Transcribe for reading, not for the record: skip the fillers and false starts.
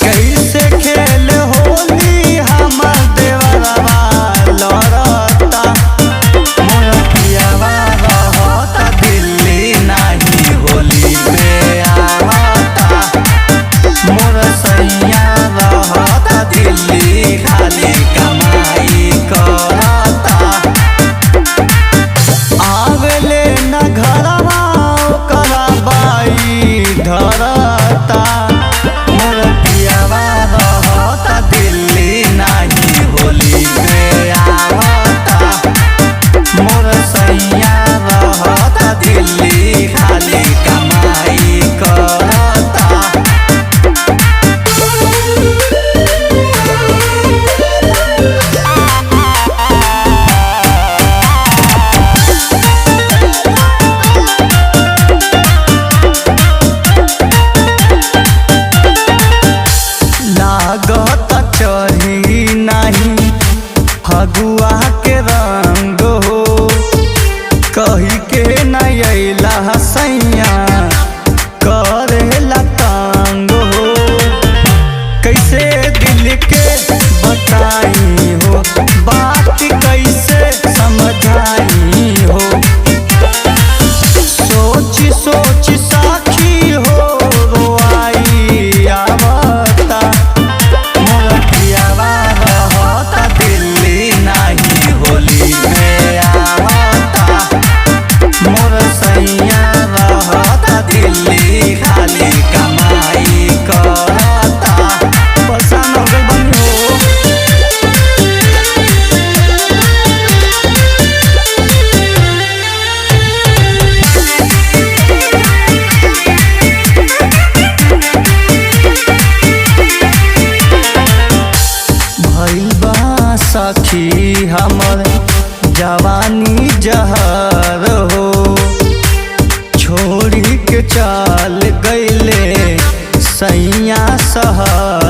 कैसे खेल होली हमर देवरवा लड़ता। मोर पियावा रहता दिल्ली नहीं होली में आवता। मोर सैया रहता दिल्ली खाली कमाई करता। आवेले न घरवा ओकरा बाई धरता। मोर पियावा रहता दिल्ली नहीं होली में आवता। मोर सैया रहता दिल्ली खाली कमाई करता। लागत चढ़ी नहीं फगुआ के रंग हो। कही के नहीं अइला सैया करेला तंग हो। कैसे दिल के बताई हो बात कैसे समझाई हो। सोची सोची साखी हो रोआई आवता। मोर पियावा रहता दिल्ली नहीं होली में आवता। मोर सैया रहता दिल्ली खाली कमाई करता। परेशान हो गइल बानी हो। भइल बा सखी हमर जवानी जहर हो। छोड़ी के चल गइले सैया शहर